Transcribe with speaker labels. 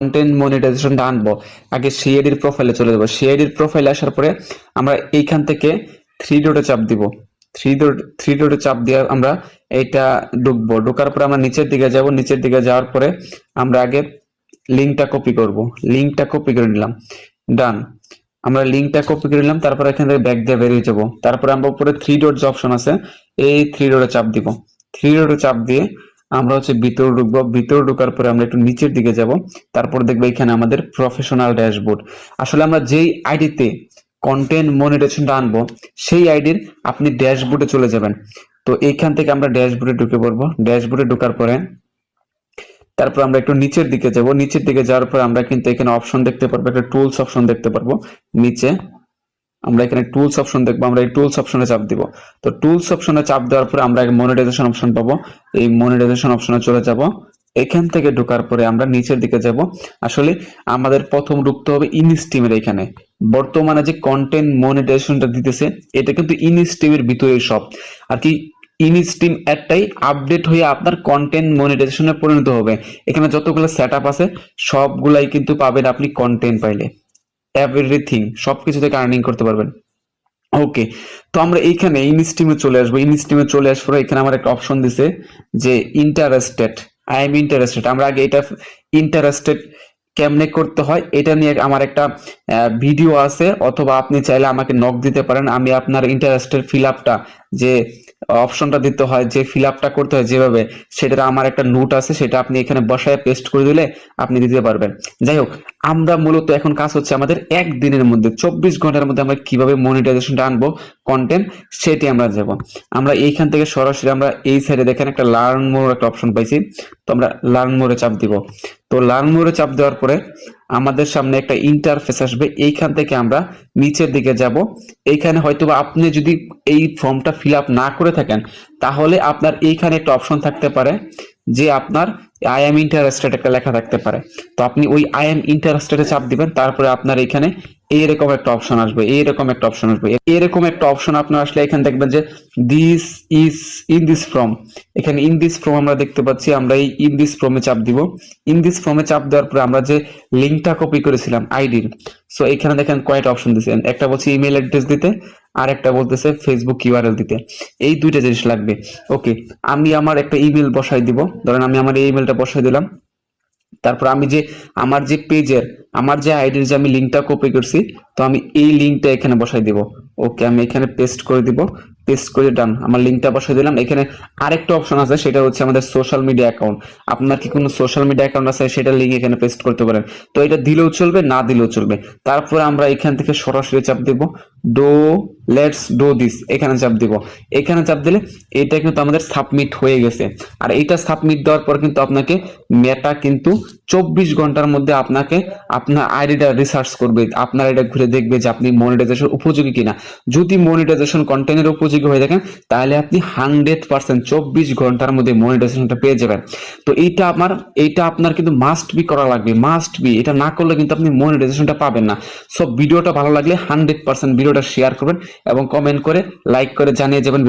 Speaker 1: Content মনিটাইজেশনটা আনবো, আগে সেই আইডির প্রোফাইলে চলে যাবো। সেই আইডির প্রোফাইলে আসার পরে আমরা এইখান থেকে থ্রি ডটে চাপ দিব। থ্রি ডটে চাপ দিয়ে আমরা এইটা ঢুকবো। ঢোকার পরে আমরা নিচের দিকে যাব। নিচের দিকে যাওয়ার পরে আমরা আগে লিঙ্কটা কপি করব। লিঙ্কটা কপি করে নিলাম, ডান। আমরা লিঙ্কটা কপি করে নিলাম, তারপর এখান থেকে ব্যাক দিয়ে বেরিয়ে যাব। তারপরে আমরা উপরে থ্রি ডট যে অপশন আছে, এই থ্রি ডটে চাপ দিব। থ্রি ডটে চাপ দিয়ে আমরা হচ্ছে ভিতরে ঢুকবো। ভিতরে ঢোকার পরে আমরা একটু নিচের দিকে যাব। তারপর দেখবো এখানে আমাদের প্রফেশনাল ড্যাশবোর্ড। আসলে আমরা যেই আইডিতে কন্টেন্ট মনিটাইজেশনটা আনবো সেই আইডির আপনি ড্যাশবোর্ডে চলে যাবেন। তো এইখান থেকে আমরা ড্যাশবোর্ডে ঢুকে পড়বো। ড্যাশবোর্ডে ঢোকার পরে তারপর আমরা একটু নিচের দিকে যাব। নিচের দিকে যাওয়ার পর আমরা কিন্তু এখানে অপশন দেখতে পারবো, একটা টুলস অপশন দেখতে পারবো। নিচে আমরা এখানে টুলস অপশন দেখবো, আমরা এই টুলস অপশনে চাপ দিব। তো টুলস অপশনে চাপ দেওয়ার পরে আমরা মনিটাইজেশন অপশন পাবো। এই মনিটাইজেশন অপশনে চলে যাব। এখান থেকে ঢোকার পরে আমরা নিচের দিকে যাব। আসলে আমাদের প্রথম ঢুকতে হবে ইনস্টিমের। এখানে বর্তমানে যে কন্টেন্ট মনিটাইজেশনটা দিতেছে এটা কিন্তু ইনস্টিমের ভিতরে সব আর কি। ইনস্টিম অ্যাডটাই আপডেট হয়ে আপনার কন্টেন্ট মনিটাইজেশনে পরিণত হবে। এখানে যতগুলো সেট আপ আছে সবগুলাই কিন্তু পাবেন আপনি কন্টেন্ট পাইলে। এভরিথিং সবকিছু থেকে আর্নিং করতে পারবেন। ওকে, তো আমরা এইখানে ইনস্টিমে চলে আসবো। ইনস্টিমে চলে আসার পরে এখানে আমার একটা অপশন দিছে যে ইন্টারেস্টেড, আই এম ইন্টারেস্টেড। আমরা আগে এটা ইন্টারেস্টেড কেমনে করতে হয় এটা নিয়ে আমার একটা ভিডিও আছে, অথবা আপনি চাইলে আমাকে নক দিতে পারেন। আমি আপনার ইন্টারেস্টেড ফিল আপটা যে অপশনটা দিতে হয়, যে ফিল আপটা করতে হয় যেভাবে, সেটার আমার একটা নোট আছে, সেটা আপনি এখানে বসায় পেস্ট করে দিলে আপনি দিতে পারবেন। যাই হোক, আমরা মূলত এখন কাজ হচ্ছে আমাদের একদিনের মধ্যে 24 ঘন্টার মধ্যে আমরা কিভাবে মনিটাইজেশনটা আনবো কন্টেন্ট, সেটি আমরা যাব। আমরা এইখান থেকে সরাসরি আমরা এই সাইডে দেখেন একটা লার্ন মোর একটা অপশন পাইছি। তো আমরা লার্ন মোরে চাপ দিব। তো লার্ন মোরে চাপ দেওয়ার পরে আমাদের সামনে একটা ইন্টারফেস আসবে। এইখান থেকে আমরা নিচের দিকে যাব। এইখানে হয়তোবা আপনি যদি এই ফর্মটা ফিল আপ না করে থাকেন তাহলে আপনার এইখানে একটা অপশন থাকতে পারে যে আপনার আই এম ইন্টারেস্টেড একটা লেখা থাকতে পারে। তো আপনি ওই আই এম ইন্টারেস্টেডে চাপ দিবেন। তারপরে আপনার এখানে এইরকম একটা অপশন আসবে, এইরকম একটা অপশন আসবে, এরকম একটা অপশন আপনার আসলে এখানে দেখবেন যে this is in this form. এখানে ইন দিস ফর্ম আমরা দেখতে পাচ্ছি। আমরা এই ইন দিস ফর্মে চাপ দিব। ইন দিস ফর্মে চাপ দেওয়ার পরে আমরা যে লিঙ্কটা কপি করেছিলাম আইডির, সো এখানে দেখেন কয়টা অপশন দিচ্ছেন। একটা বলছে ইমেল অ্যাড্রেস দিতে, আর একটা বলতেছে ফেসবুক ইউআরএল দিতে। এই দুইটা জিনিস লাগবে। ওকে, আমি আমার একটা ইমেল বসাই দিব। ধরেন আমি আমার এই ইমেলটা বসাই দিলাম। তারপর আমি যে আমার যে পেজের, আমার যে আইডির যে আমি লিঙ্কটা কপি করছি, তো আমি এই লিঙ্কটা এখানে বসাই দিব। ওকে, আমি এখানে পেস্ট করে দিব। পেস্ট করে ডান, আমার লিঙ্কটা বসাই দিলাম। এখানে আরেকটা অপশন আছে, সেটা হচ্ছে আমাদের সোশ্যাল মিডিয়া অ্যাকাউন্ট। আপনার কি কোনো সোশ্যাল মিডিয়া অ্যাকাউন্ট আছে সেটা লিঙ্ক এখানে পেস্ট করতে পারেন। তো এটা দিলেও চলবে, না দিলেও চলবে। তারপরে আমরা এখান থেকে সরাসরি চাপ দিব ডো লেটস ডো দিস, এখানে চাপ দিব। এখানে চাপ দিলে এটা কিন্তু আমাদের সাবমিট হয়ে গেছে। আর এটা সাবমিট দেওয়ার পর কিন্তু আপনাকে মেটা কিন্তু 24 ঘন্টার মধ্যে আপনাকে আপনার আইডিটা রিসার্চ করবে, আপনার আইডিটা ঘুরে দেখবে যে আপনি মনিটাইজেশন উপযোগী কিনা। যদি মনিটাইজেশন কন্টেন্টের উপযোগী হয়ে থাকেন তাহলে আপনি 100% 24 ঘন্টার মধ্যে মনিটাইজেশনটা পেয়ে যাবেন। তো এইটা আপনার কিন্তু মাস্ট বি করা লাগবে, মাস্ট বি। এটা না করলে কিন্তু আপনি মনিটাইজেশনটা পাবেন না। সো ভিডিওটা ভালো লাগলে 100% ভিডিওটা শেয়ার করবেন এবং কমেন্ট করে লাইক করে জানিয়ে যাবেন।